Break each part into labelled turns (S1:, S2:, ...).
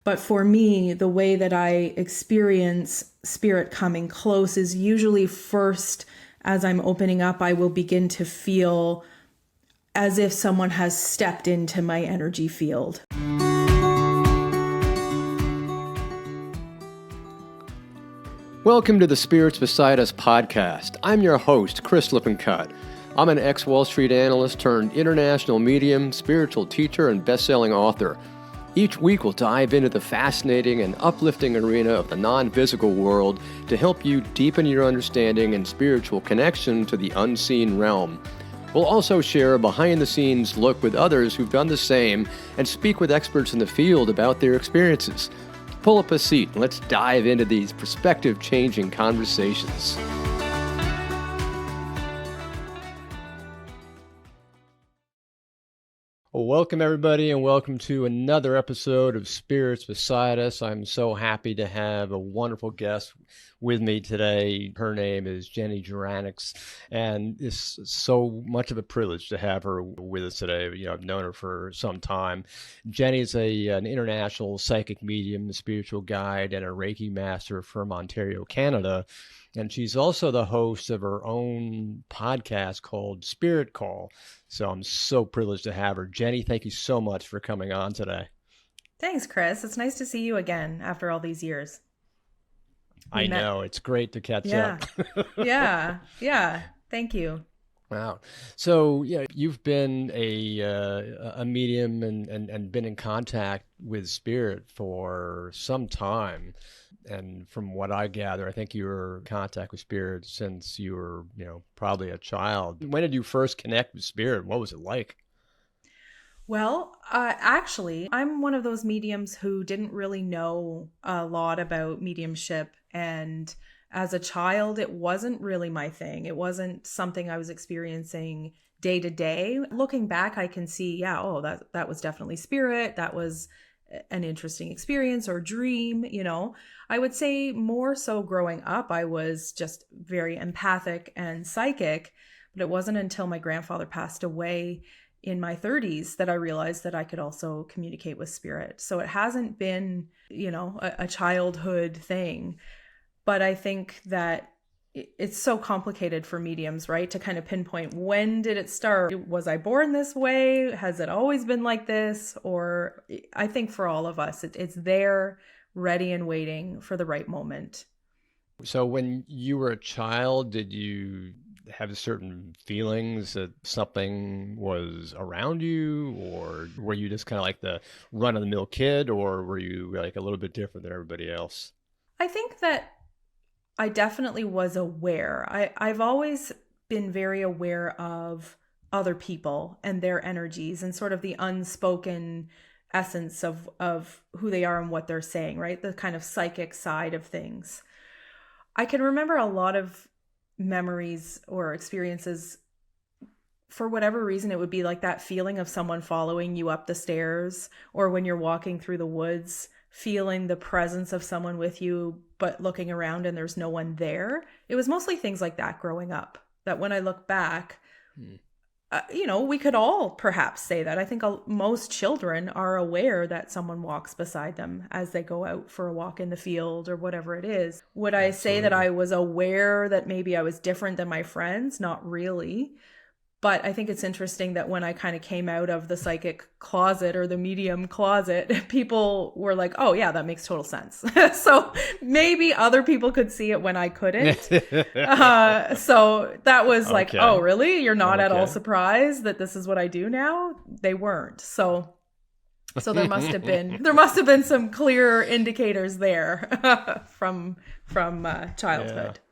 S1: But for me, the way that I experience spirit coming close is usually first, as I'm opening up, I will begin to feel as if someone has stepped into my energy field.
S2: Welcome to the Spirits Beside Us podcast. I'm your host, Chris Lippincott. I'm an ex-Wall Street analyst turned international medium, spiritual teacher, and best-selling author. Each week we'll dive into the fascinating and uplifting arena of the non-physical world to help you deepen your understanding and spiritual connection to the unseen realm. We'll also share a behind-the-scenes look with others who've done the same and speak with experts in the field about their experiences. Pull up a seat and let's dive into these perspective-changing conversations. Well, welcome everybody and welcome to another episode of Spirits Beside Us. I'm so happy to have a wonderful guest with me today. Her name is Jeni Juranics, and it's so much of a privilege to have her with us today. I've known her for some time. Jeni is an international psychic medium, a spiritual guide, and a Reiki master from Ontario, Canada. And she's also the host of her own podcast called Spirit Call. So I'm so privileged to have her. Jeni, thank you so much for coming on today.
S1: Thanks, Chris. It's nice to see you again after all these years.
S2: I know. It's great to catch up.
S1: Yeah. Thank you.
S2: Wow. So, you've been a medium and been in contact with spirit for some time. And from what I gather, I think you were in contact with spirit since you were, probably a child. When did you first connect with spirit? What was it like?
S1: Well, actually, I'm one of those mediums who didn't really know a lot about mediumship. And as a child, it wasn't really my thing. It wasn't something I was experiencing day to day. Looking back, I can see, that was definitely spirit. That was an interesting experience or dream. I would say more so growing up, I was just very empathic and psychic, but it wasn't until my grandfather passed away in my 30s that I realized that I could also communicate with spirit. So it hasn't been, a childhood thing, but I think that it's so complicated for mediums, right? To kind of pinpoint, when did it start? Was I born this way? Has it always been like this? Or I think for all of us, it's there, ready and waiting for the right moment.
S2: So when you were a child, did you have certain feelings that something was around you, or were you just kind of like the run-of-the-mill kid, or were you like a little bit different than everybody else?
S1: I think that I definitely was aware. I've always been very aware of other people and their energies and sort of the unspoken essence of who they are and what they're saying, right? The kind of psychic side of things. I can remember a lot of memories or experiences. For whatever reason, it would be like that feeling of someone following you up the stairs, or when you're walking through the woods, feeling the presence of someone with you, but looking around and there's no one there. It was mostly things like that growing up, that when I look back, we could all perhaps say that. I think most children are aware that someone walks beside them as they go out for a walk in the field or whatever it is. Would I say that I was aware that maybe I was different than my friends? Not really. But I think it's interesting that when I kind of came out of the psychic closet or the medium closet, people were like, oh yeah, that makes total sense. So maybe other people could see it when I couldn't. So that was like, oh really? You're not at all surprised that this is what I do now? They weren't. So there must have been some clear indicators there from childhood.
S2: Yeah.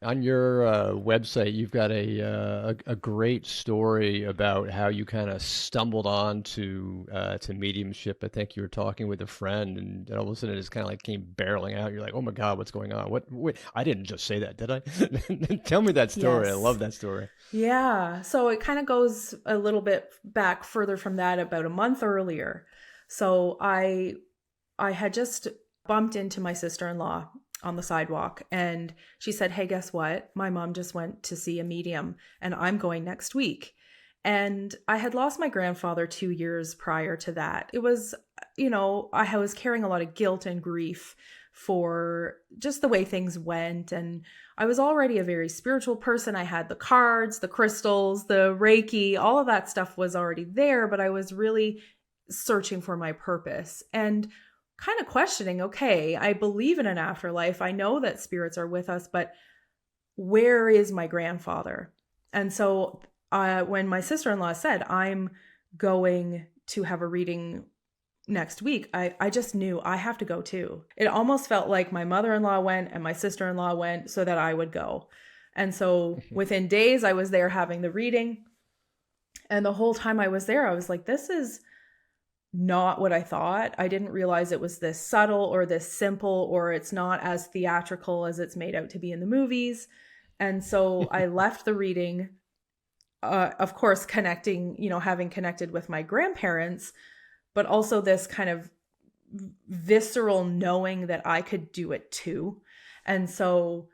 S2: On your website, you've got a great story about how you kind of stumbled on to mediumship. I think you were talking with a friend, and all of a sudden it just kind of like came barreling out. You're like, "Oh my God, what's going on? Wait, I didn't just say that, did I?" Tell me that story. Yes. I love that story.
S1: Yeah. So it kind of goes a little bit back further from that, about a month earlier. So I had just bumped into my sister-in-law on the sidewalk, and she said, hey, guess what? My mom just went to see a medium and I'm going next week. And I had lost my grandfather 2 years prior to that. It was I was carrying a lot of guilt and grief for just the way things went. And I was already a very spiritual person. I had the cards, the crystals, the Reiki, all of that stuff was already there, but I was really searching for my purpose and kind of questioning, okay, I believe in an afterlife. I know that spirits are with us, but where is my grandfather? And so when my sister-in-law said, I'm going to have a reading next week, I just knew I have to go too. It almost felt like my mother-in-law went and my sister-in-law went so that I would go. And so within days, I was there having the reading. And the whole time I was there, I was like, this is not what I thought. I didn't realize it was this subtle or this simple, or it's not as theatrical as it's made out to be in the movies. And so I left the reading, of course, having connected with my grandparents, but also this kind of visceral knowing that I could do it too. And so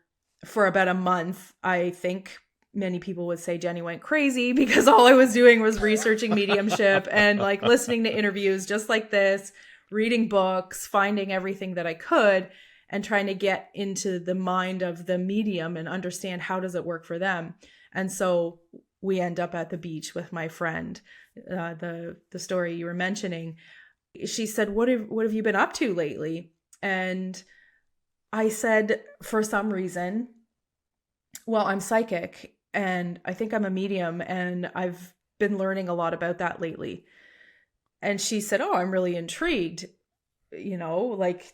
S1: for about a month, I think many people would say Jeni went crazy, because all I was doing was researching mediumship and like listening to interviews just like this, reading books, finding everything that I could, and trying to get into the mind of the medium and understand how does it work for them. And so we end up at the beach with my friend, the story you were mentioning. She said, what have you been up to lately? And I said, for some reason, well, I'm psychic and I think I'm a medium, and I've been learning a lot about that lately. And she said, oh, I'm really intrigued.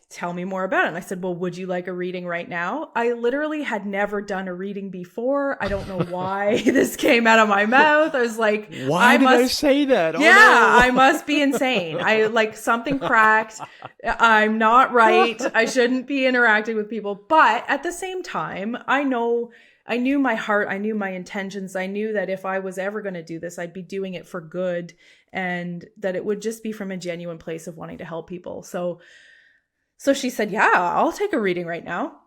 S1: Tell me more about it. And I said, well, would you like a reading right now? I literally had never done a reading before. I don't know why this came out of my mouth. I was like,
S2: why did I say that? Oh,
S1: yeah,
S2: no.
S1: I must be insane. Something cracked. I'm not right. I shouldn't be interacting with people. But at the same time, I knew my heart. I knew my intentions. I knew that if I was ever going to do this, I'd be doing it for good, and that it would just be from a genuine place of wanting to help people. So she said, yeah, I'll take a reading right now.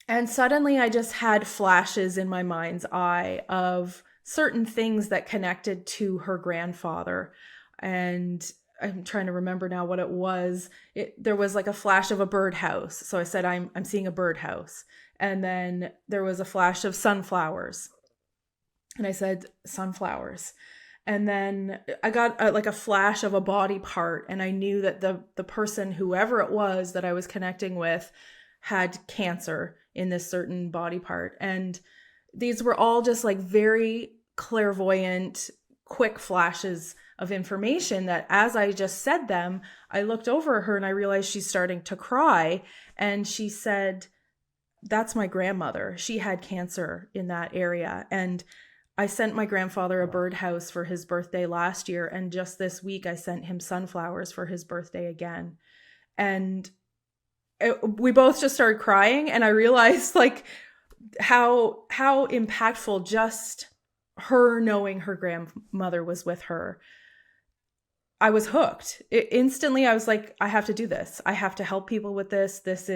S1: And suddenly I just had flashes in my mind's eye of certain things that connected to her grandfather. And I'm trying to remember now what it was. There was like a flash of a birdhouse. So I said, I'm seeing a birdhouse. And then there was a flash of sunflowers. And I said, sunflowers. And then I got a flash of a body part. And I knew that the person, whoever it was that I was connecting with, had cancer in this certain body part. And these were all just like very clairvoyant, quick flashes of information that as I just said them, I looked over at her and I realized she's starting to cry. And she said, that's my grandmother. She had cancer in that area. And I sent my grandfather a birdhouse for his birthday last year. And just this week, I sent him sunflowers for his birthday again. And we both just started crying. And I realized like how impactful just her knowing her grandmother was with her. I was hooked. Instantly, I was like, I have to do this. I have to help people with this. This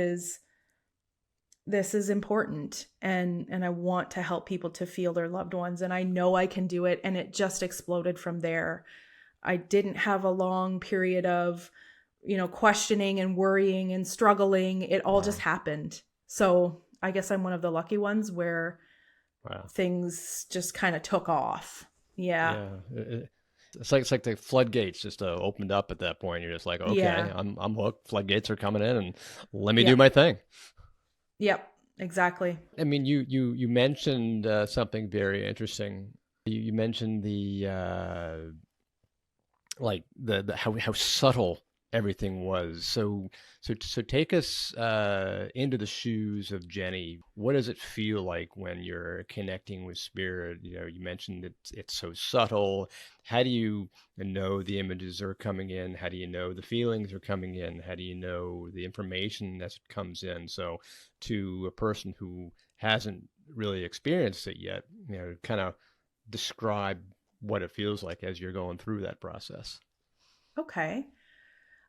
S1: is important, and I want to help people to feel their loved ones, and I know I can do it. And it just exploded from there. I didn't have a long period of, questioning and worrying and struggling. It all just happened. So I guess I'm one of the lucky ones where things just kind of took off. Yeah.
S2: It's like the floodgates just opened up at that point. You're just like, okay, yeah. I'm hooked. Floodgates are coming in, and let me do my thing.
S1: Yep, exactly.
S2: I mean, you mentioned something very interesting. You mentioned the how subtle everything was. So take us into the shoes of Jeni. What does it feel like when you're connecting with spirit? You mentioned that it's so subtle. How do you know the images are coming in? How do you know the feelings are coming in? How do you know the information as it comes in? So to a person who hasn't really experienced it yet, kind of describe what it feels like as you're going through that process.
S1: Okay.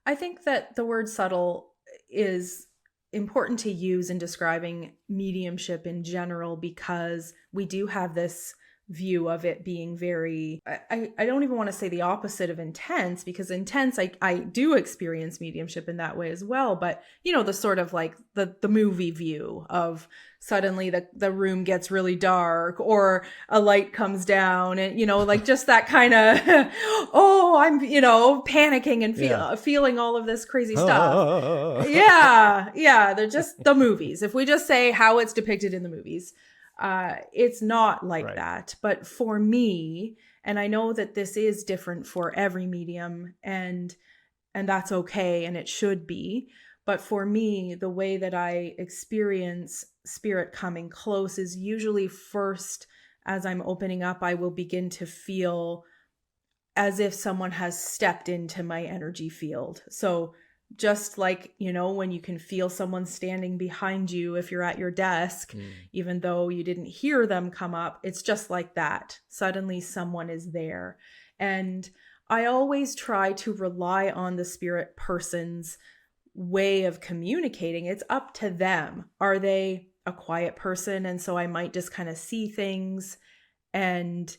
S1: I think that the word subtle is important to use in describing mediumship in general, because we do have this view of it being very, I don't even want to say the opposite of intense, because intense, I do experience mediumship in that way as well. But, the sort of like the movie view of suddenly the room gets really dark, or a light comes down, and, like just that kind of, oh, I'm, panicking and feeling all of this crazy stuff. Yeah. They're just the movies. If we just say how it's depicted in the movies, it's not like that. But for me, and I know that this is different for every medium, and that's okay, and it should be. But for me, the way that I experience spirit coming close is usually first, as I'm opening up, I will begin to feel as if someone has stepped into my energy field. So just like, when you can feel someone standing behind you if you're at your desk, even though you didn't hear them come up, it's just like that. Suddenly someone is there. And I always try to rely on the spirit person's way of communicating. It's up to them. Are they a quiet person? And so I might just kind of see things and,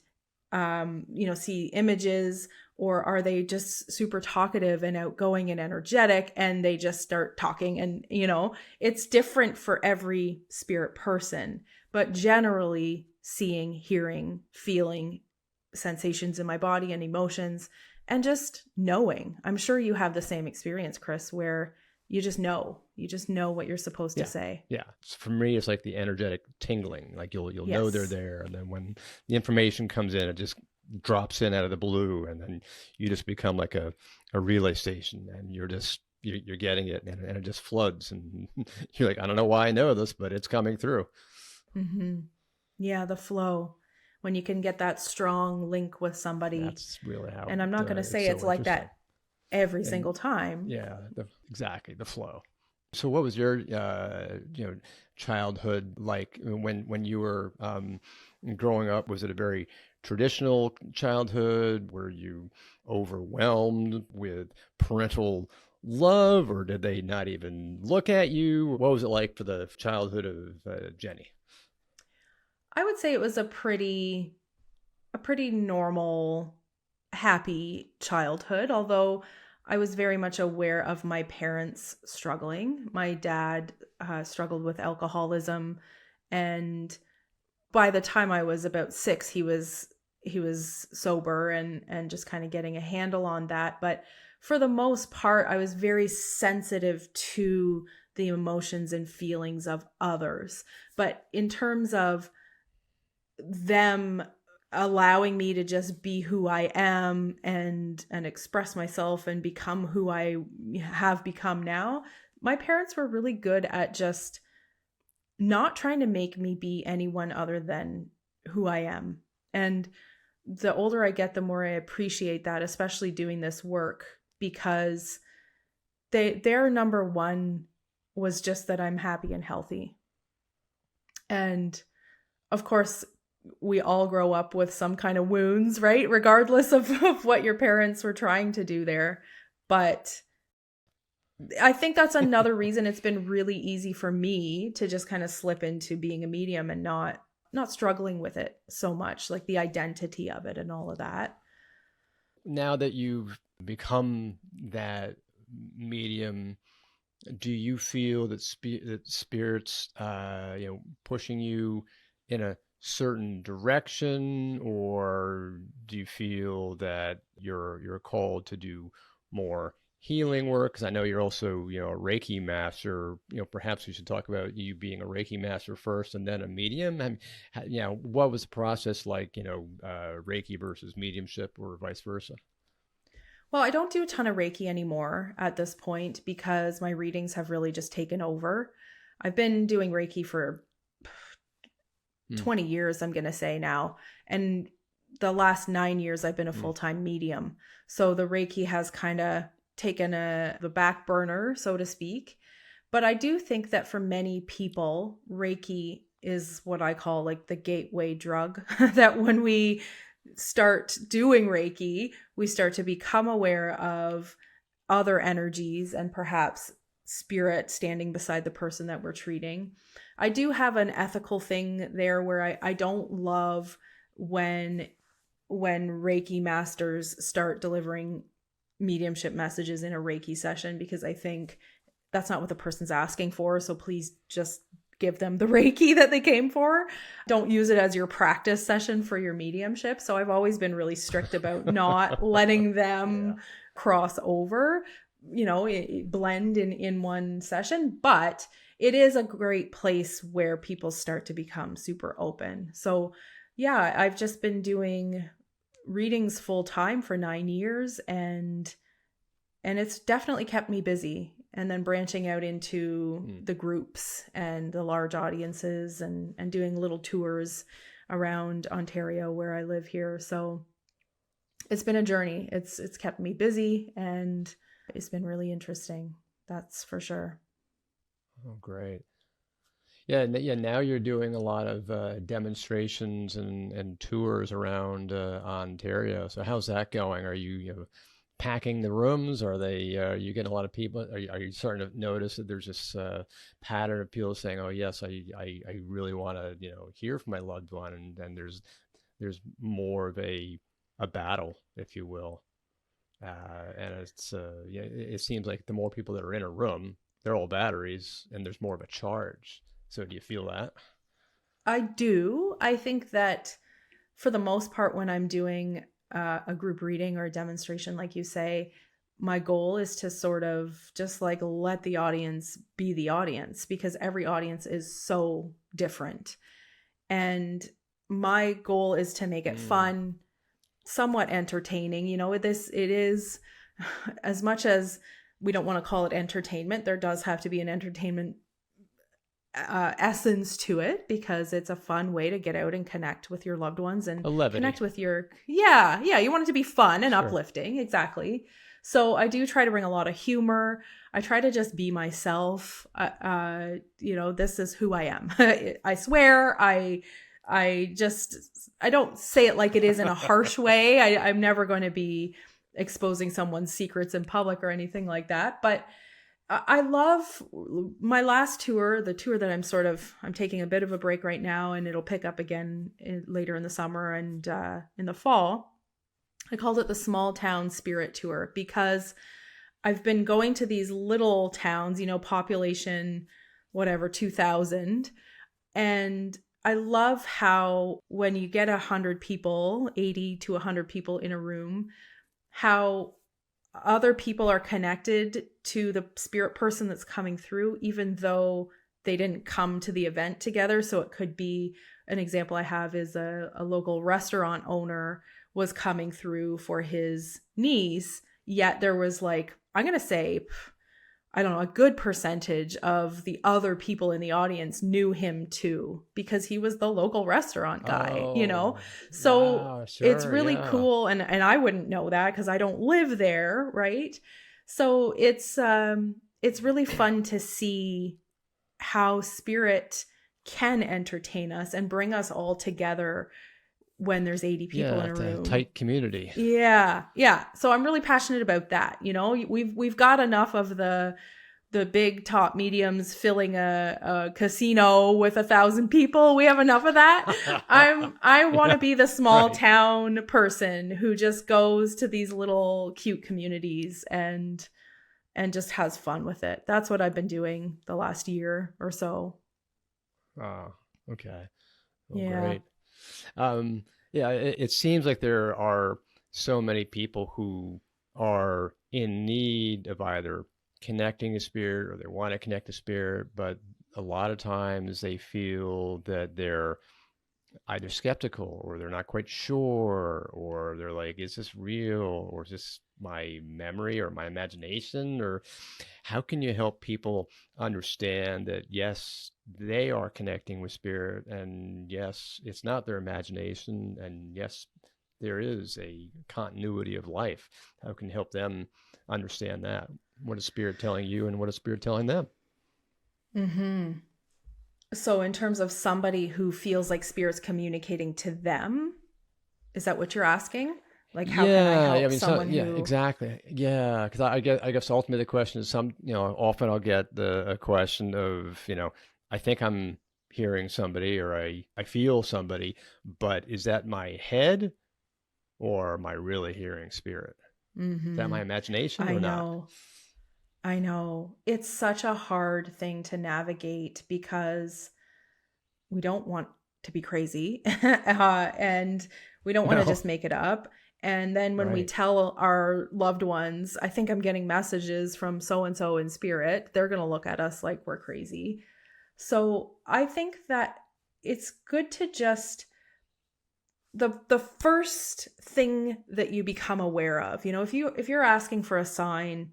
S1: see images, or are they just super talkative and outgoing and energetic, and they just start talking? And, it's different for every spirit person, but generally seeing, hearing, feeling sensations in my body and emotions, and just knowing. I'm sure you have the same experience, Chris, where you just know what you're supposed to say.
S2: Yeah. For me, it's like the energetic tingling, like you'll know they're there. And then when the information comes in, it just drops in out of the blue, and then you just become like a relay station, and you're getting it, and it just floods, and you're like, I don't know why I know this, but it's coming through.
S1: Mm-hmm. Yeah, the flow, when you can get that strong link with somebody.
S2: That's really how.
S1: And I'm not going to say it's like that every single time.
S2: Yeah, exactly, the flow. So what was your childhood like when you were growing up? Was it a very traditional childhood? Were you overwhelmed with parental love, or did they not even look at you? What was it like for the childhood of Jeni?
S1: I would say it was a pretty normal, happy childhood, although I was very much aware of my parents struggling. My dad struggled with alcoholism, and by the time I was about 6, he was sober and just kind of getting a handle on that. But for the most part, I was very sensitive to the emotions and feelings of others. But in terms of them allowing me to just be who I am and express myself and become who I have become now, my parents were really good at just not trying to make me be anyone other than who I am. And the older I get, the more I appreciate that, especially doing this work, because their number one was just that I'm happy and healthy. And of course, we all grow up with some kind of wounds, right? Regardless of what your parents were trying to do there. But I think that's another reason it's been really easy for me to just kind of slip into being a medium and not struggling with it so much, like the identity of it and all of that.
S2: Now that you've become that medium, do you feel that spirits, pushing you in a certain direction, or do you feel that you're called to do more healing work? Because I know you're also, a Reiki master. Perhaps we should talk about you being a Reiki master first and then a medium. And what was the process like? Reiki versus mediumship, or vice versa?
S1: Well, I don't do a ton of Reiki anymore at this point because my readings have really just taken over. I've been doing Reiki for 20 years, I'm going to say now. And the last 9 years, I've been a full-time medium. So the Reiki has kind of taken the back burner, so to speak. But I do think that for many people, Reiki is what I call like the gateway drug, that when we start doing Reiki, we start to become aware of other energies and perhaps spirit standing beside the person that we're treating. I do have an ethical thing there where I don't love when Reiki masters start delivering mediumship messages in a Reiki session, because I think that's not what the person's asking for. So please just give them the Reiki that they came for. Don't use it as your practice session for your mediumship. So I've always been really strict about not letting them cross over, blend in one session. But it is a great place where people start to become super open. So yeah, I've just been doing readings full time for 9 years, and it's definitely kept me busy. And then branching out into the groups and the large audiences, and doing little tours around Ontario where I live here. So it's been a journey. It's kept me busy, and it's been really interesting. That's for sure.
S2: Oh, great. Yeah, now you're doing a lot of demonstrations and tours around Ontario. So how's that going? Are you, packing the rooms? Are you getting a lot of people? Are you starting to notice that there's this pattern of people saying, "Oh yes, I really want to hear from my loved one," and there's more of a battle, if you will, and it seems like the more people that are in a room, they're all batteries, and there's more of a charge. So do you feel that?
S1: I do. I think that for the most part, when I'm doing a group reading or a demonstration, like you say, my goal is to sort of just like let the audience be the audience, because every audience is so different. And my goal is to make it fun, somewhat entertaining. It is, as much as we don't want to call it entertainment, there does have to be an entertainment essence to it, because it's a fun way to get out and connect with your loved ones and connect with your you want it to be fun and uplifting. Exactly. So I do try to bring a lot of humor. I try to just be myself. This is who I am. I swear. I don't say it like it is in a harsh way. I'm never going to be exposing someone's secrets in public or anything like that, but I love my last tour, the tour that I'm taking a bit of a break right now, and it'll pick up again later in the summer and in the fall. I called it the Small Town Spirit Tour, because I've been going to these little towns, population, whatever, 2,000. And I love how when you get 100 people, 80 to 100 people in a room, how other people are connected to the spirit person that's coming through, even though they didn't come to the event together. So it could be, an example I have is a local restaurant owner was coming through for his niece, yet there was like, I'm going to say, I don't know, a good percentage of the other people in the audience knew him too, because he was the local restaurant guy, So wow, it's really cool. And I wouldn't know that because I don't live there. Right. So it's really fun to see how spirit can entertain us and bring us all together when there's 80 people in a room.
S2: Tight community.
S1: Yeah. Yeah. So I'm really passionate about that. We've got enough of the big top mediums filling a casino with 1,000 people. We have enough of that. I want to be the small town person who just goes to these little cute communities and just has fun with it. That's what I've been doing the last year or so.
S2: Oh, okay. Well, great. It seems like there are so many people who are in need of either connecting to spirit or they want to connect to spirit, but a lot of times they feel that they're either skeptical or they're not quite sure, or they're like, is this real, or is this my memory or my imagination? Or how can you help people understand that yes, they are connecting with spirit, and yes, it's not their imagination, and yes, there is a continuity of life? How can you help them understand that? What is spirit telling you, and what is spirit telling them?
S1: Mm-hmm. So in terms of somebody who feels like spirit's communicating to them, is that what you're asking? Like, how can I help someone who...
S2: Yeah, exactly. Yeah, because I guess ultimately the question is often I'll get a question of, I think I'm hearing somebody or I feel somebody, but is that my head or am I really hearing spirit? Is that my imagination
S1: I
S2: or not?
S1: know. I know. It's such a hard thing to navigate because we don't want to be crazy and we don't want to
S2: No,
S1: just make it up. And then when we
S2: right.
S1: tell our loved ones, I think I'm getting messages from so and so in spirit, they're going to look at us like we're crazy. So I think that it's good to just the first thing that you become aware of, if you're asking for a sign,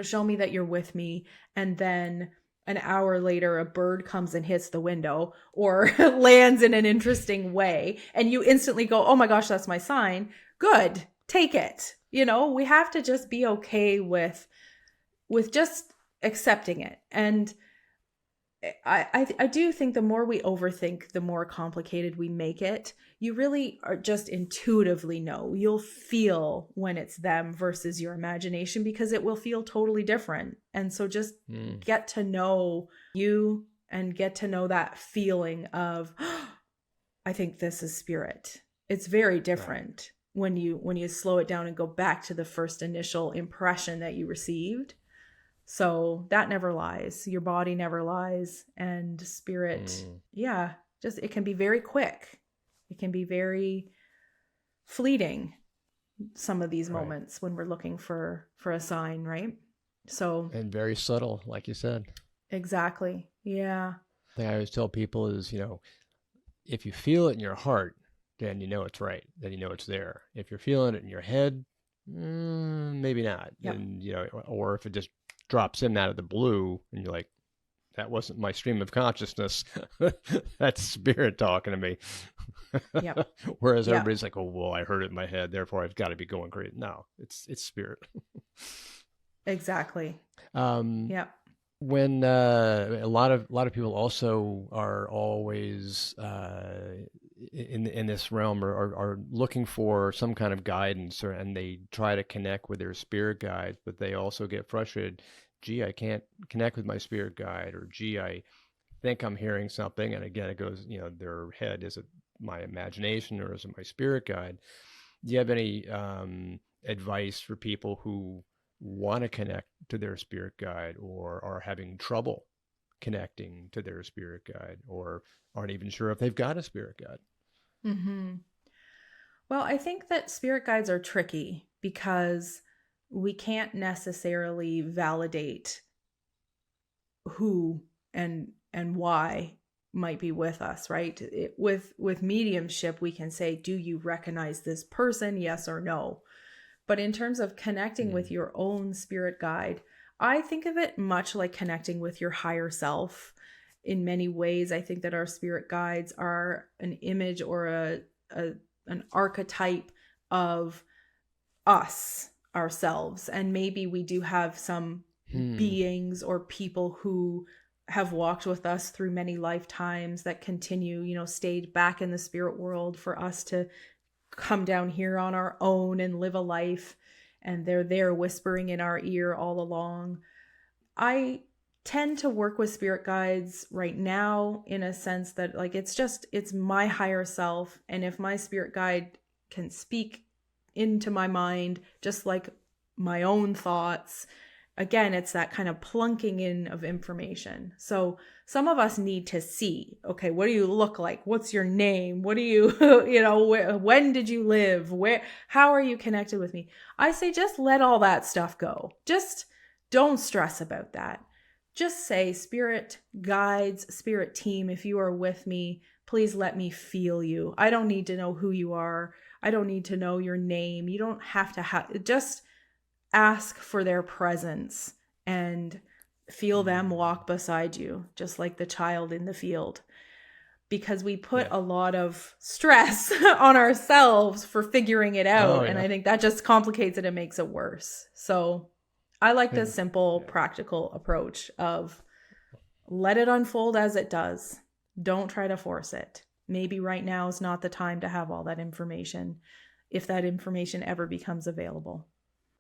S1: show me that you're with me, and then an hour later a bird comes and hits the window or lands in an interesting way and you instantly go, oh my gosh, that's my sign. Good, take it. We have to just be okay with just accepting it. And I do think the more we overthink, the more complicated we make it. You really are just intuitively know. You'll feel when it's them versus your imagination because it will feel totally different. And so just get to know you and get to know that feeling of, oh, I think this is spirit. It's very different when you slow it down and go back to the first initial impression that you received. So that never lies. Your body never lies. And spirit, just it can be very quick. It can be very fleeting, some of these moments when we're looking for a sign, right? So
S2: And very subtle, like you said.
S1: exactly. Yeah.
S2: The thing I always tell people is, if you feel it in your heart, then you know it's right. Then you know it's there. If you're feeling it in your head, maybe not.
S1: Yep.
S2: And, or if it just drops in out of the blue and you're like, that wasn't my stream of consciousness. That's spirit talking to me.
S1: Yep.
S2: Whereas everybody's like, oh, well, I heard it in my head, therefore I've got to be going crazy. No, it's spirit.
S1: Exactly. Yep.
S2: When a lot of people also are always in this realm are looking for some kind of guidance, and they try to connect with their spirit guide, but they also get frustrated. Gee, I can't connect with my spirit guide, or gee, I think I'm hearing something. And again, it goes, their head, is it my imagination or is it my spirit guide? Do you have any advice for people who want to connect to their spirit guide or are having trouble connecting to their spirit guide or aren't even sure if they've got a spirit guide?
S1: Well, I think that spirit guides are tricky because we can't necessarily validate who and why might be with us, right? With mediumship, we can say, do you recognize this person? Yes or no. But in terms of connecting with your own spirit guide, I think of it much like connecting with your higher self. In many ways, I think that our spirit guides are an image or an archetype of us, ourselves. And maybe we do have some beings or people who have walked with us through many lifetimes that continue, stayed back in the spirit world for us to come down here on our own and live a life, and they're there whispering in our ear all along. I tend to work with spirit guides right now in a sense that it's my higher self, and if my spirit guide can speak into my mind just like my own thoughts, again, it's that kind of plunking in of information. So some of us need to see, okay, what do you look like? What's your name? What do you, when did you live? How are you connected with me? I say, just let all that stuff go. Just don't stress about that. Just say, spirit guides, spirit team, if you are with me, please let me feel you. I don't need to know who you are. I don't need to know your name. You don't have to just ask for their presence and feel them walk beside you, just like the child in the field. Because we put a lot of stress on ourselves for figuring it out. And I think that just complicates it and makes it worse. So I like the simple, practical approach of let it unfold as it does. Don't try to force it. Maybe right now is not the time to have all that information, if that information ever becomes available.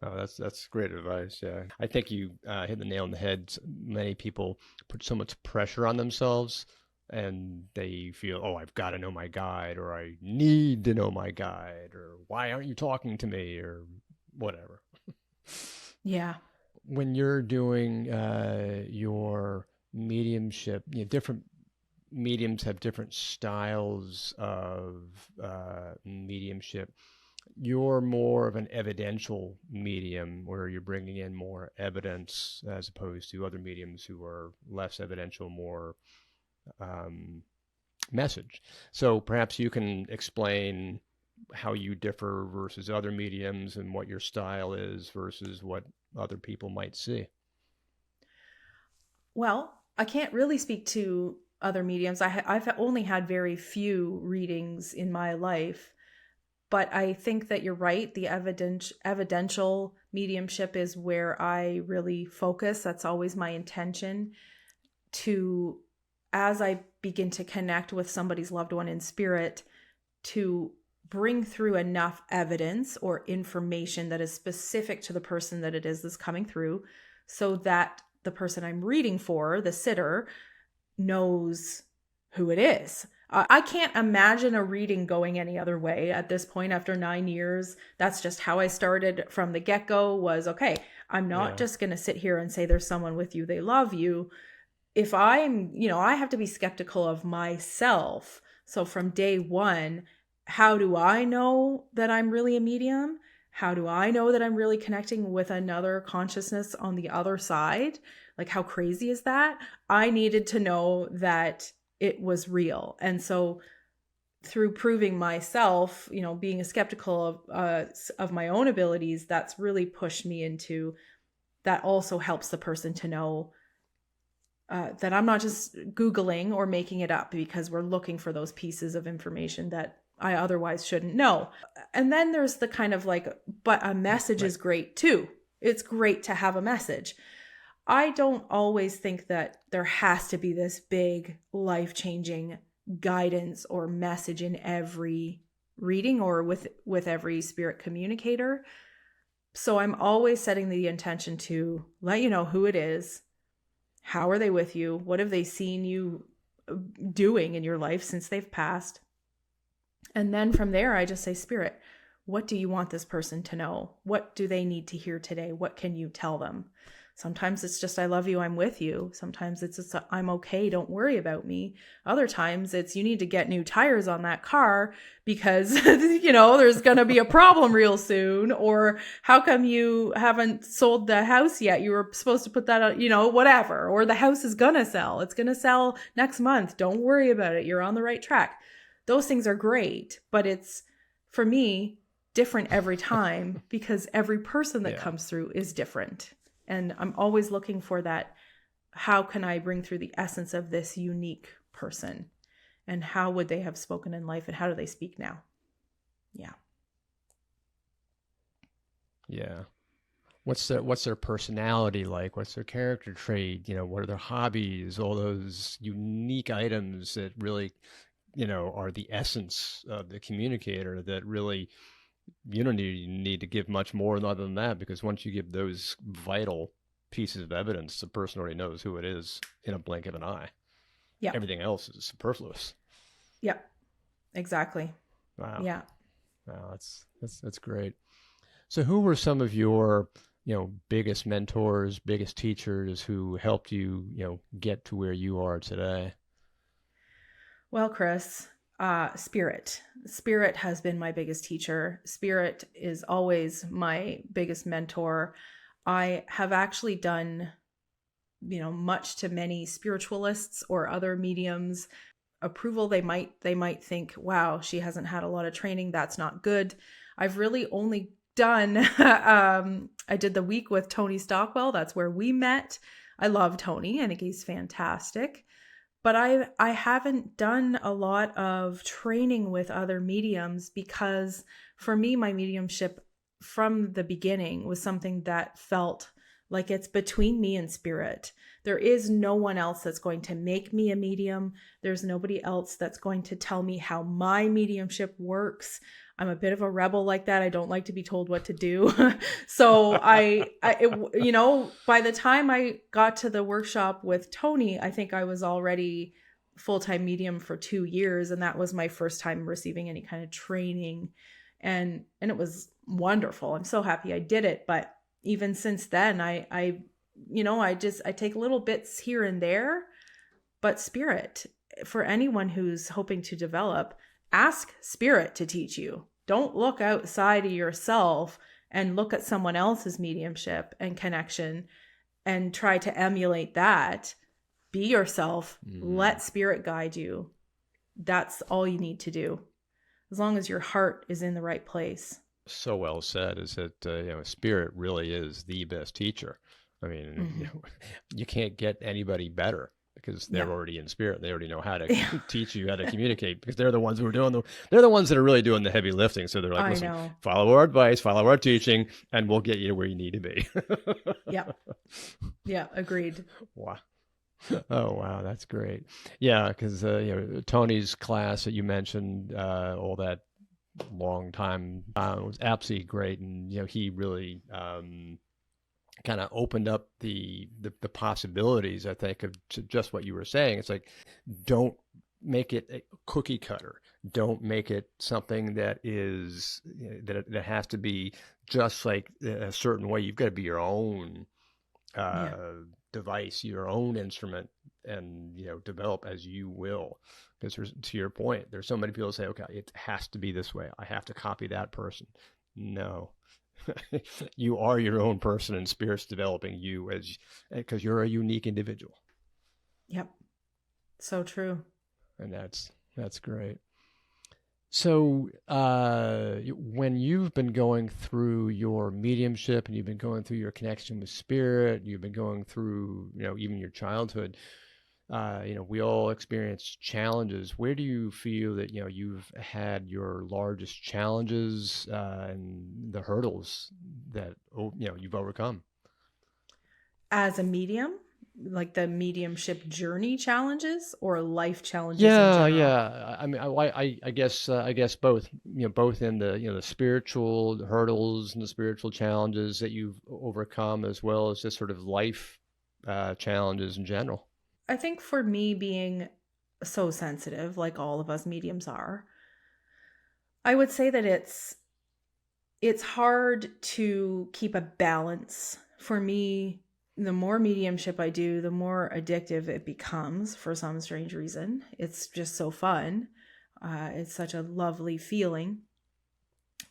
S2: Oh, that's great advice. Yeah, I think you hit the nail on the head. Many people put so much pressure on themselves and they feel, oh, I've got to know my guide, or I need to know my guide, or why aren't you talking to me, or whatever.
S1: Yeah.
S2: When you're doing your mediumship, different mediums have different styles of mediumship. You're more of an evidential medium where you're bringing in more evidence as opposed to other mediums who are less evidential, more message. So perhaps you can explain how you differ versus other mediums and what your style is versus what other people might see.
S1: Well, I can't really speak to other mediums. I've only had very few readings in my life, but I think that you're right. The evidential mediumship is where I really focus. That's always my intention to, as I begin to connect with somebody's loved one in spirit, to bring through enough evidence or information that is specific to the person that it is that's coming through, so that the person I'm reading for, the sitter, knows who it is. I can't imagine a reading going any other way at this point after 9 years. That's just how I started from the get-go was, okay, I'm not just going to sit here and say there's someone with you, they love you. If I'm, I have to be skeptical of myself. So from day one, how do I know that I'm really a medium? How do I know that I'm really connecting with another consciousness on the other side? Like, how crazy is that? I needed to know that it was real. And so through proving myself, being skeptical of my own abilities, that's really pushed me into, that also helps the person to know that I'm not just Googling or making it up because we're looking for those pieces of information that I otherwise shouldn't know. And then there's the kind of like, but a message is great too. It's great to have a message. I don't always think that there has to be this big life-changing guidance or message in every reading or with every spirit communicator. So I'm always setting the intention to let you know who it is. How are they with you? What have they seen you doing in your life since they've passed? And then from there, I just say, Spirit, what do you want this person to know? What do they need to hear today? What can you tell them? Sometimes it's just, I love you, I'm with you. Sometimes it's just, I'm okay, don't worry about me. Other times it's, you need to get new tires on that car because, there's going to be a problem real soon. Or how come you haven't sold the house yet? You were supposed to put that on, whatever. Or the house is going to sell. It's going to sell next month. Don't worry about it. You're on the right track. Those things are great, but it's, for me, different every time because every person that comes through is different. And I'm always looking for that. How can I bring through the essence of this unique person? And how would they have spoken in life? And how do they speak now? Yeah.
S2: Yeah. What's their personality like? What's their character trait? What are their hobbies? All those unique items that really, are the essence of the communicator that really, you don't need to give much more other than that, because once you give those vital pieces of evidence, the person already knows who it is in a blink of an eye. Yeah. Everything else is superfluous.
S1: Yep. Exactly.
S2: Wow.
S1: Yeah.
S2: Wow. That's great. So who were some of your, biggest mentors, biggest teachers who helped you, get to where you are today?
S1: Well, Chris, Spirit. Spirit has been my biggest teacher. Spirit is always my biggest mentor. I have actually done, much to many spiritualists or other mediums approval. They might think, wow, she hasn't had a lot of training. That's not good. I've really only done, I did the week with Tony Stockwell. That's where we met. I love Tony. I think he's fantastic. But I haven't done a lot of training with other mediums because for me, my mediumship from the beginning was something that felt like it's between me and spirit. There is no one else that's going to make me a medium. There's nobody else that's going to tell me how my mediumship works. I'm a bit of a rebel like that. I don't like to be told what to do. So by the time I got to the workshop with Tony, I think I was already full-time medium for 2 years, and that was my first time receiving any kind of training, and it was wonderful. I'm so happy I did it. But even since then, I take little bits here and there. But spirit, for anyone who's hoping to develop, ask spirit to teach you. Don't look outside of yourself and look at someone else's mediumship and connection and try to emulate that. Be yourself. Let spirit guide you. That's all you need to do, as long as your heart is in the right place.
S2: So well said. Is that spirit really is the best teacher. I mean, you can't get anybody better, because they're already in spirit. They already know how to teach you how to communicate, because they're the ones who are they're the ones that are really doing the heavy lifting. So they're like, listen, follow our advice, follow our teaching, and we'll get you to where you need to be.
S1: Yeah. Agreed.
S2: Wow. Oh, wow. That's great. Yeah. Because, Tony's class that you mentioned, all that long time, was absolutely great. And, he really, kind of opened up the possibilities, I think, of just what you were saying. It's like, don't make it a cookie cutter. Don't make it something that is, that has to be just like a certain way. You've got to be your own device, your own instrument, and, develop as you will. Because to your point, there's so many people say, okay, it has to be this way. I have to copy that person. No. You are your own person, and spirit's developing you because you're a unique individual.
S1: Yep. So true.
S2: And that's great. So when you've been going through your mediumship, and you've been going through your connection with spirit, you've been going through, even your childhood, we all experience challenges. Where do you feel that, you've had your largest challenges and the hurdles that, you've overcome?
S1: As a medium, like the mediumship journey challenges, or life challenges?
S2: Yeah. I mean, I guess both, both in the, the spiritual hurdles and the spiritual challenges that you've overcome, as well as just sort of life challenges in general.
S1: I think for me, being so sensitive, like all of us mediums are, I would say that it's hard to keep a balance. For me, the more mediumship I do, the more addictive it becomes for some strange reason. It's just so fun. It's such a lovely feeling.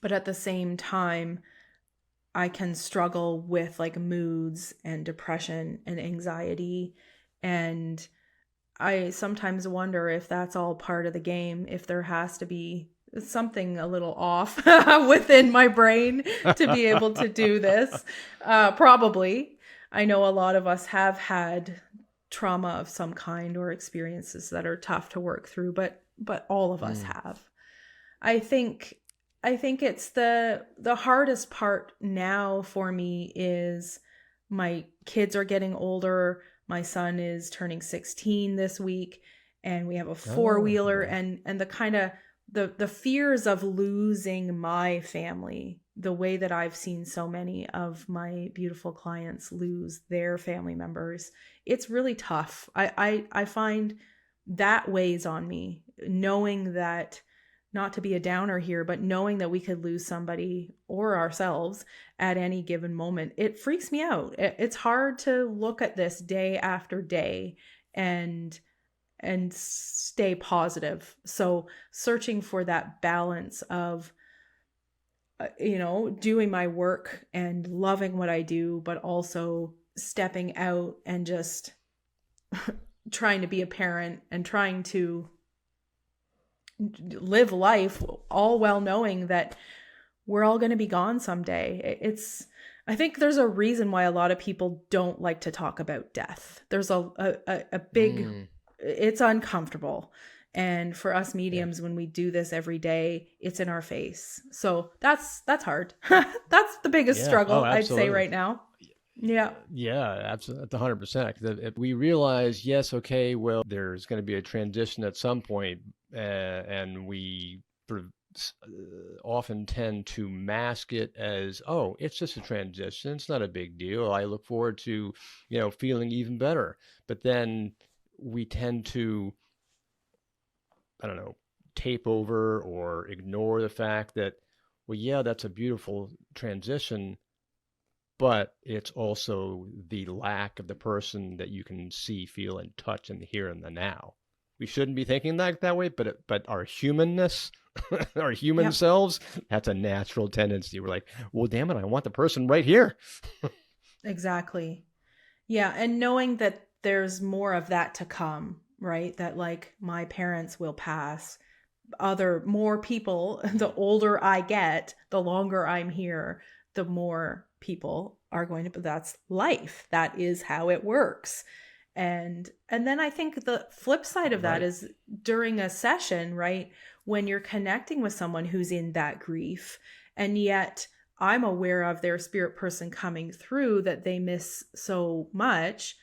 S1: But at the same time, I can struggle with like moods and depression and anxiety. And I sometimes wonder if that's all part of the game, if there has to be something a little off within my brain to be able to do this. Probably. I know a lot of us have had trauma of some kind or experiences that are tough to work through, but all of us have. I think it's the hardest part now for me is my kids are getting older. My son is turning 16 this week, and we have a four-wheeler, and the kind of the fears of losing my family, the way that I've seen so many of my beautiful clients lose their family members. It's really tough. I find that weighs on me, knowing that, not to be a downer here, but knowing that we could lose somebody or ourselves at any given moment, it freaks me out. It's hard to look at this day after day and stay positive. So searching for that balance of, doing my work and loving what I do, but also stepping out and just trying to be a parent and trying to live life, all well knowing that we're all going to be gone someday. I think there's a reason why a lot of people don't like to talk about death. There's a big, it's uncomfortable. And for us mediums, when we do this every day, it's in our face. So that's hard. That's the biggest struggle, I'd say right now. Yeah.
S2: Yeah, absolutely. 100%. If we realize, yes, okay, well, there's going to be a transition at some point, and we sort of often tend to mask it as, oh, it's just a transition. It's not a big deal. I look forward to, feeling even better. But then we tend to I don't know, tape over or ignore the fact that, well, yeah, that's a beautiful transition, but it's also the lack of the person that you can see, feel, and touch in the here and the now. We shouldn't be thinking that way, but our humanness, our human
S1: Yep.
S2: selves, that's a natural tendency. We're like, well, damn it, I want the person right here.
S1: Exactly. Yeah. And knowing that there's more of that to come, right? That like my parents will pass, more people, the older I get, the longer I'm here, the more people are going to, but that's life. That is how it works. And then I think the flip side of that
S2: Right.
S1: is during a session, right? When you're connecting with someone who's in that grief, and yet I'm aware of their spirit person coming through that they miss so much,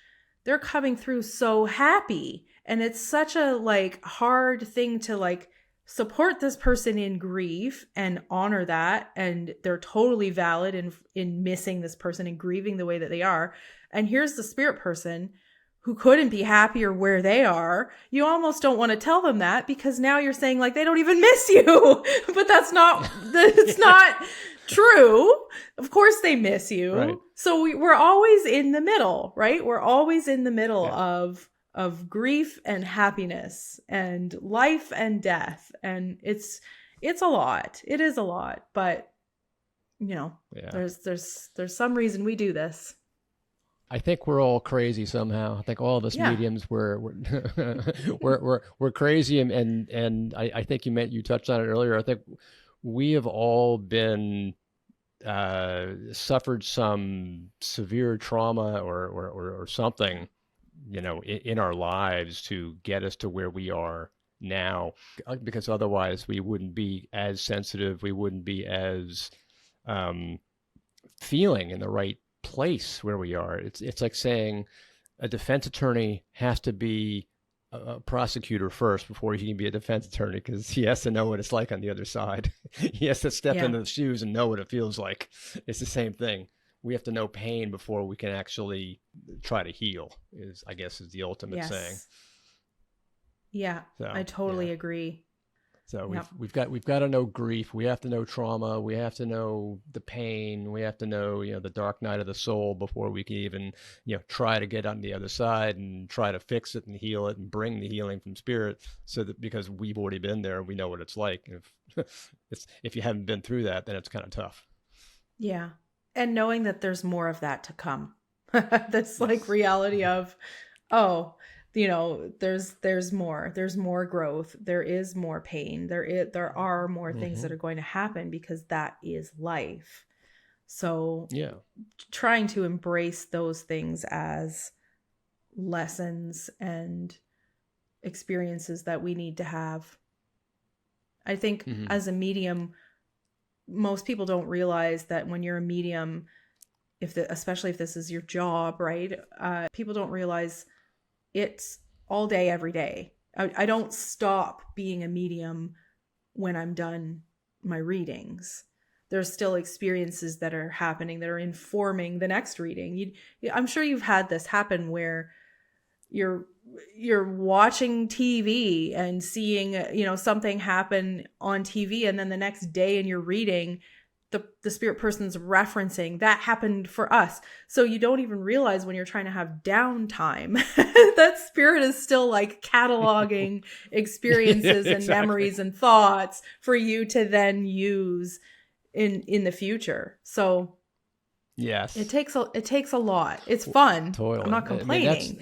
S1: they're coming through so happy. And it's such a like hard thing to like support this person in grief and honor that, and they're totally valid in missing this person and grieving the way that they are. And here's the spirit person who couldn't be happier where they are. You almost don't want to tell them that, because now you're saying like they don't even miss you. But it's not true. Of course they miss you.
S2: Right.
S1: So we're always in the middle, right? We're always in the middle
S2: Yeah.
S1: of grief and happiness and life and death. And it's a lot. It is a lot, but
S2: Yeah.
S1: there's some reason we do this.
S2: I think we're all crazy somehow. I think all of us
S1: Yeah.
S2: mediums we're crazy, and I think you touched on it earlier. I think we have all been suffered some severe trauma or something, in our lives to get us to where we are now, because otherwise we wouldn't be as sensitive, we wouldn't be as feeling in the right place where we are. It's like saying a defense attorney has to be a prosecutor first before he can be a defense attorney, because he has to know what it's like on the other side. He has to step into the shoes and know what it feels like. It's the same thing. We have to know pain before we can actually try to heal, is the ultimate saying.
S1: Yeah, so, I totally agree.
S2: So we've got to know grief. We have to know trauma. We have to know the pain. We have to know, the dark night of the soul before we can even, try to get on the other side and try to fix it and heal it and bring the healing from spirit. So that, because we've already been there, we know what it's like. If you haven't been through that, then it's kind of tough.
S1: Yeah. And knowing that there's more of that to come. That's like reality of, there's more growth. There is more pain. There are more things that are going to happen, because that is life. So trying to embrace those things as lessons and experiences that we need to have. I think as a medium, most people don't realize that when you're a medium, especially if this is your job, right? People don't realize it's all day, every day. I don't stop being a medium when I'm done my readings. There's still experiences that are happening that are informing the next reading. I'm sure you've had this happen where you're watching TV and seeing, something happen on TV, and then the next day in your reading, the spirit person's referencing that happened for us. So you don't even realize when you're trying to have downtime that spirit is still like cataloging experiences and memories and thoughts for you to then use in the future. So
S2: yes,
S1: it takes a lot. It's fun.
S2: Totally.
S1: I'm not complaining.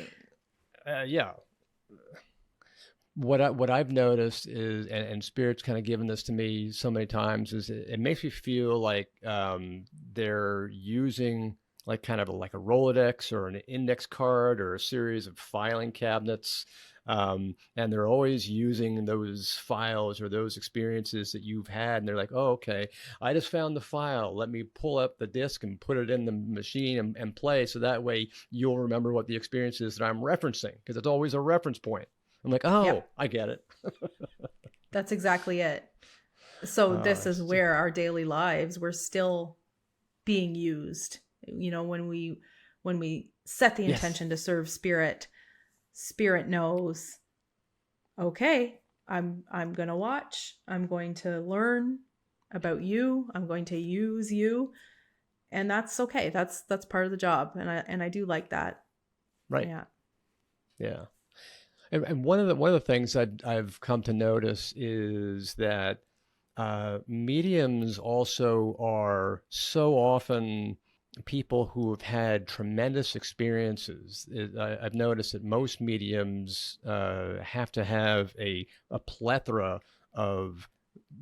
S2: What I've noticed is, and Spirit's kind of given this to me so many times, is it makes me feel like they're using like kind of like a Rolodex or an index card or a series of filing cabinets. And they're always using those files or those experiences that you've had. And they're like, oh, okay, I just found the file. Let me pull up the disk and put it in the machine and play. So that way you'll remember what the experience is that I'm referencing, because it's always a reference point. I'm like, oh, I get it.
S1: That's exactly it. So this is where our daily lives, we're still being used. When we set the intention to serve spirit, spirit knows, okay, I'm going to watch, I'm going to learn about you, I'm going to use you, and that's okay. That's part of the job, and I do like that.
S2: Right.
S1: Yeah.
S2: Yeah. And one of the things I've come to notice is that mediums also are so often people who have had tremendous experiences. I've noticed that most mediums have to have a plethora of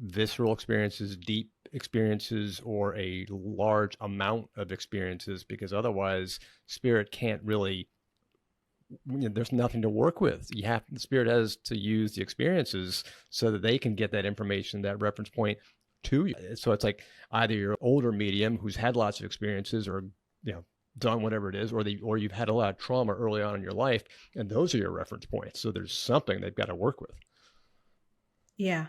S2: visceral experiences, deep experiences, or a large amount of experiences, because otherwise spirit can't really, there's nothing to work with. The spirit has to use the experiences so that they can get that information, that reference point to you. So it's like either you're an older medium who's had lots of experiences, or done whatever it is, or you've had a lot of trauma early on in your life, and those are your reference points. So there's something they've got to work with.
S1: Yeah.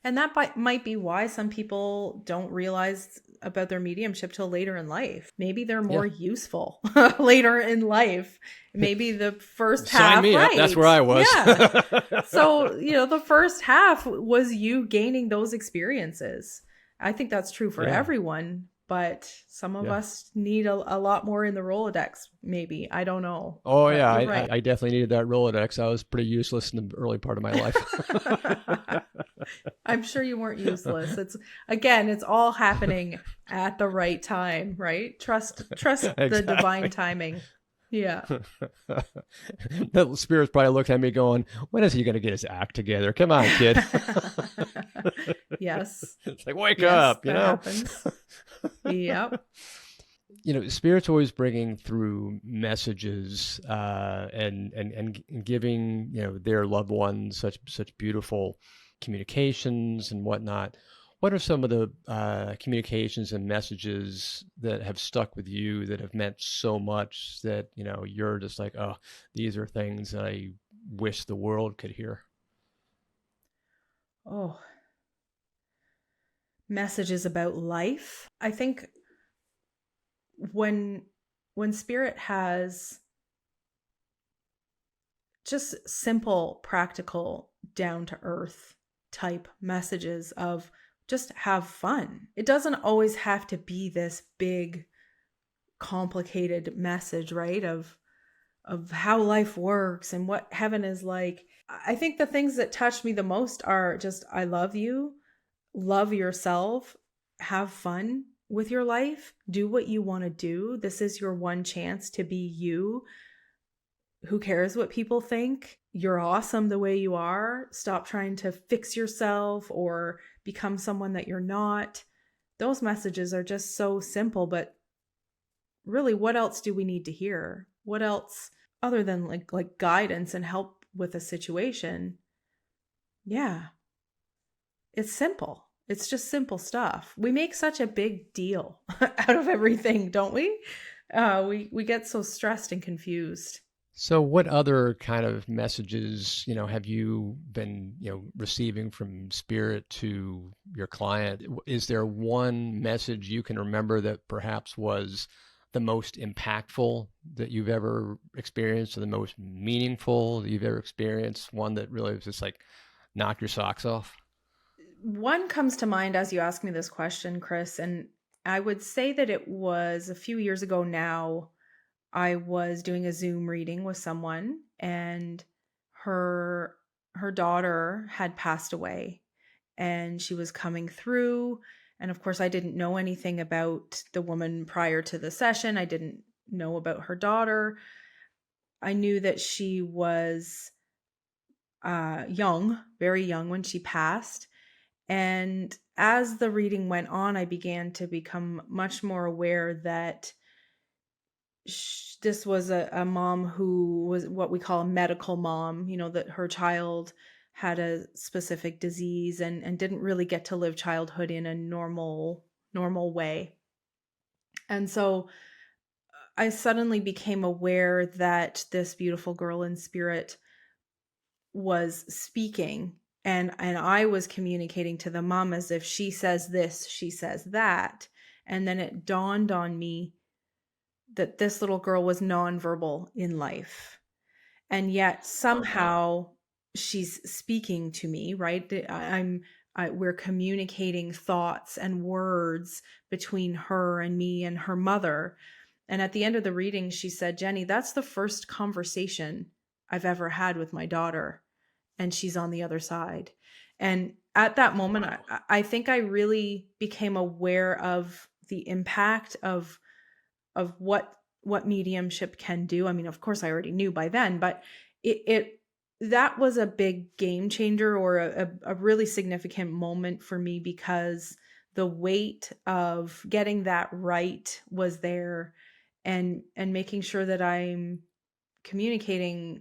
S1: And that might be why some people don't realize about their mediumship till later in life. Maybe they're
S2: Yeah.
S1: more useful later in life. Maybe the first half,
S2: Sign me up.
S1: right?
S2: That's where I was.
S1: Yeah. So, the first half was you gaining those experiences. I think that's true for everyone, but some of us need a lot more in the Rolodex, maybe. I don't know.
S2: Oh,
S1: But
S2: yeah.
S1: you're right.
S2: I definitely needed that Rolodex. I was pretty useless in the early part of my life.
S1: I'm sure you weren't useless. It's all happening at the right time, right? Trust
S2: Exactly.
S1: the divine timing. Yeah.
S2: That spirit's probably looking at me going, when is he going to get his act together? Come on, kid.
S1: Yes.
S2: It's like, wake up,
S1: that happens. Yep.
S2: Spirit's always bringing through messages and giving, their loved ones such beautiful communications and whatnot. What are some of the communications and messages that have stuck with you, that have meant so much, that, you're just like, oh, these are things that I wish the world could hear?
S1: Oh, messages about life. I think when spirit has just simple, practical, down to earth type messages of just have fun. It doesn't always have to be this big, complicated message, right? Of how life works and what heaven is like. I think the things that touch me the most are just, I love you, love yourself, have fun with your life, do what you want to do. This is your one chance to be you. Who cares what people think? You're awesome the way you are. Stop trying to fix yourself or become someone that you're not. Those messages are just so simple, but really, what else do we need to hear? What else other than like guidance and help with a situation? Yeah. It's simple. It's just simple stuff. We make such a big deal out of everything, don't we? We get so stressed and confused.
S2: So what other kind of messages, have you been, receiving from spirit to your client? Is there one message you can remember that perhaps was the most impactful that you've ever experienced, or the most meaningful that you've ever experienced? One that really was just like knock your socks off?
S1: One comes to mind as you ask me this question, Chris, and I would say that it was a few years ago now. I was doing a Zoom reading with someone, and her daughter had passed away, and she was coming through. And of course, I didn't know anything about the woman prior to the session. I didn't know about her daughter. I knew that she was young, very young when she passed. And as the reading went on, I began to become much more aware that this was a mom who was what we call a medical mom, that her child had a specific disease and didn't really get to live childhood in a normal way. And so I suddenly became aware that this beautiful girl in spirit was speaking, and I was communicating to the mom as if she says this, she says that. And then it dawned on me that this little girl was nonverbal in life. And yet somehow she's speaking to me, right? We're communicating thoughts and words between her and me and her mother. And at the end of the reading, she said, Jeni, that's the first conversation I've ever had with my daughter, and she's on the other side. And at that moment, I think I really became aware of the impact of what mediumship can do. I mean, of course, I already knew by then, but it that was a big game changer, or a really significant moment for me, because the weight of getting that right was there, and making sure that I'm communicating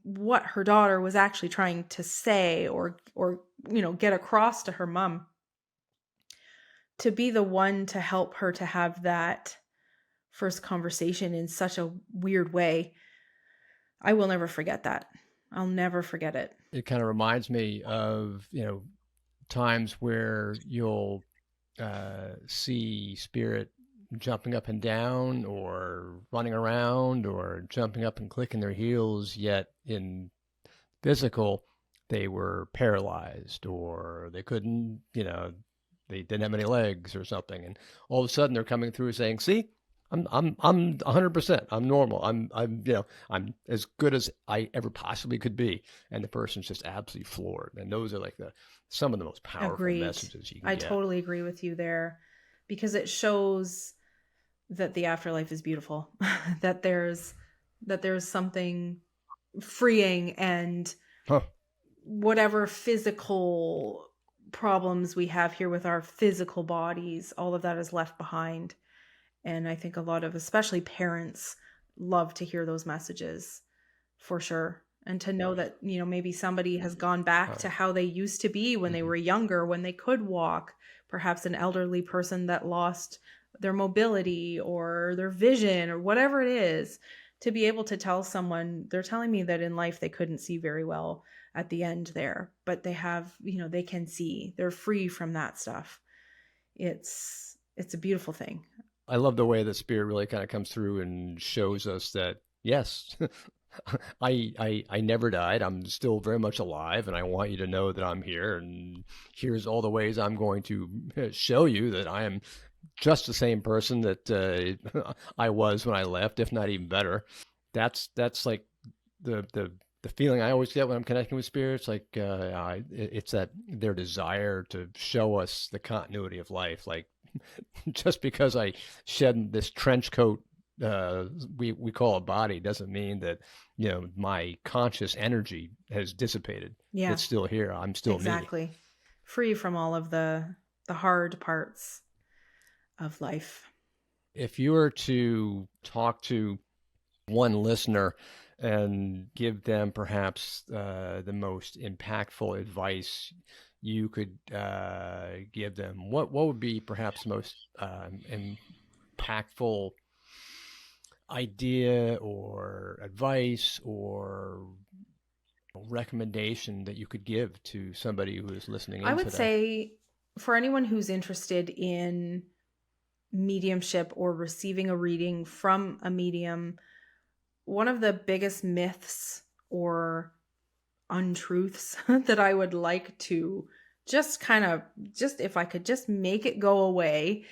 S1: what her daughter was actually trying to say, or get across to her mom, to be the one to help her to have that first conversation in such a weird way. I will never forget that. I'll never forget it.
S2: It kind of reminds me of, times where you'll see spirit jumping up and down, or running around, or jumping up and clicking their heels, yet in physical, they were paralyzed, or they couldn't, they didn't have any legs or something. And all of a sudden they're coming through saying, see, I'm 100%. I'm normal. I'm as good as I ever possibly could be. And the person's just absolutely floored. And those are like some of the most powerful
S1: Agreed.
S2: messages you can
S1: I
S2: get.
S1: totally agree with you there, because it shows that the afterlife is beautiful, that there's something freeing, and whatever physical problems we have here with our physical bodies, all of that is left behind. And I think a lot of, especially parents, love to hear those messages, for sure. And to know that, maybe somebody has gone back to how they used to be when they were younger, when they could walk, perhaps an elderly person that lost their mobility or their vision or whatever it is, to be able to tell someone, they're telling me that in life they couldn't see very well at the end there, but they have, they can see, they're free from that stuff. It's a beautiful thing.
S2: I love the way that spirit really kind of comes through and shows us that, yes, I never died. I'm still very much alive, and I want you to know that I'm here. And here's all the ways I'm going to show you that I am just the same person that I was when I left, if not even better. That's like the feeling I always get when I'm connecting with spirits. Like it's that their desire to show us the continuity of life. Like, just because I shed this trench coat we call a body doesn't mean that my conscious energy has dissipated.
S1: Yeah,
S2: it's still here. I'm still
S1: exactly
S2: me.
S1: Free from all of the hard parts of life.
S2: If you were to talk to one listener and give them perhaps the most impactful advice you could give them, what would be perhaps the most impactful idea or advice or recommendation that you could give to somebody who is listening in
S1: I would
S2: today?
S1: say, for anyone who's interested in mediumship or receiving a reading from a medium, one of the biggest myths or untruths that I would like to just if I could just make it go away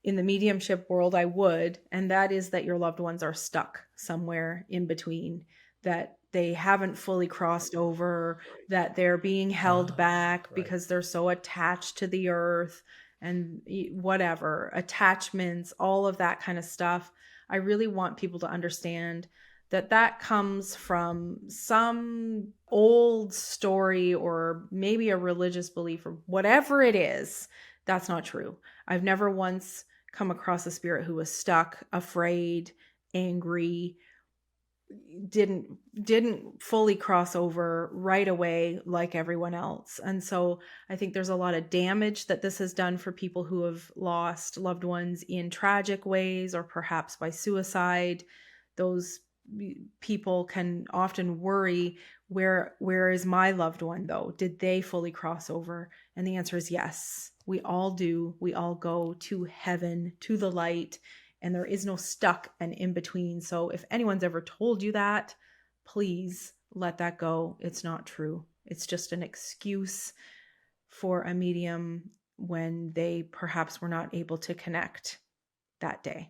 S1: in the mediumship world, I would. And that is that your loved ones are stuck somewhere in between, that they haven't fully crossed over, that they're being held back because they're so attached to the earth, and whatever, attachments, all of that kind of stuff. I really want people to understand that comes from some old story, or maybe a religious belief, or whatever it is. That's not true. I've never once come across a spirit who was stuck, afraid, angry, didn't fully cross over right away like everyone else. And so I think there's a lot of damage that this has done for people who have lost loved ones in tragic ways, or perhaps by suicide. Those people can often worry, where is my loved one though? Did they fully cross over? And the answer is yes. We all do. We all go to heaven, to the light, and there is no stuck and in between. So if anyone's ever told you that, please let that go. It's not true. It's just an excuse for a medium when they perhaps were not able to connect that day.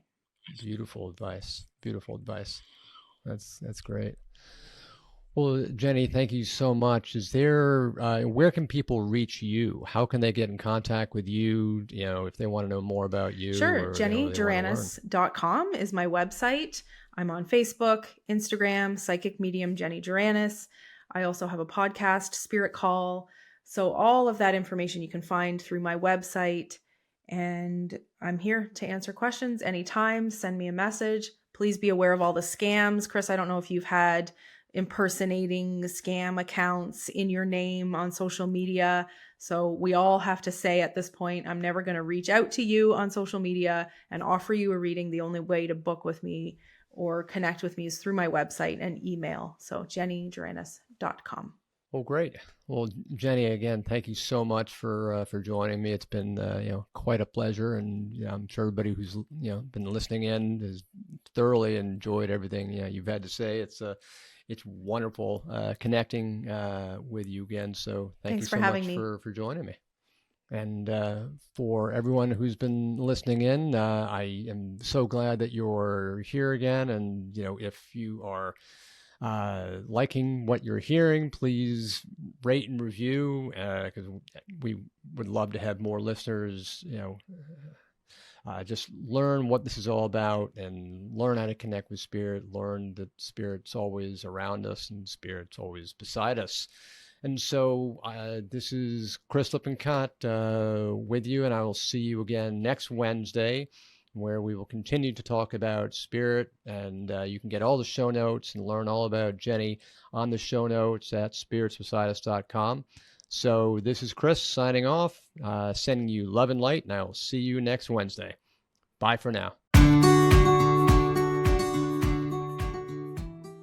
S2: Beautiful advice. Beautiful advice. That's great. Well, Jeni, thank you so much. Is there, where can people reach you? How can they get in contact with you, if they want to know more about you?
S1: Sure.
S2: Or,
S1: JeniJuranics.com is my website. I'm on Facebook, Instagram, Psychic Medium Jeni Juranics. I also have a podcast, Spirit Call. So all of that information you can find through my website. And I'm here to answer questions anytime. Send me a message. Please be aware of all the scams. Chris, I don't know if you've had impersonating scam accounts in your name on social media. So we all have to say at this point, I'm never going to reach out to you on social media and offer you a reading. The only way to book with me or connect with me is through my website and email. So JeniJuranics.com.
S2: Well, great. Well, Jeni, again, thank you so much for joining me. It's been quite a pleasure, and I'm sure everybody who's been listening in has thoroughly enjoyed everything you've had to say. It's wonderful connecting with you again. So thanks you so much for joining me. And for everyone who's been listening in, I am so glad that you're here again. And if you are liking what you're hearing, please rate and review, because we would love to have more listeners, just learn what this is all about and learn how to connect with spirit, learn that spirit's always around us and spirit's always beside us. And so this is Chris Lippincott with you, and I will see you again next Wednesday, where we will continue to talk about spirit. And you can get all the show notes and learn all about Jeni on the show notes at spiritsbesideus.com. So this is Chris signing off, sending you love and light, and I will see you next Wednesday. Bye for now.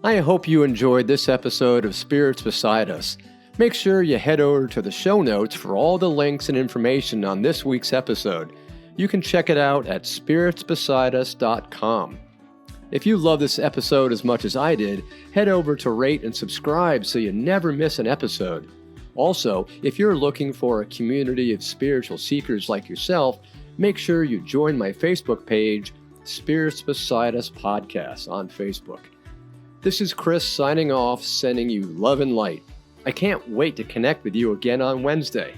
S2: I hope you enjoyed this episode of Spirits Beside Us. Make sure you head over to the show notes for all the links and information on this week's episode. You can check it out at spiritsbesideus.com. If you love this episode as much as I did, head over to rate and subscribe so you never miss an episode. Also, if you're looking for a community of spiritual seekers like yourself, make sure you join my Facebook page, Spirits Beside Us Podcast on Facebook. This is Chris signing off, sending you love and light. I can't wait to connect with you again on Wednesday.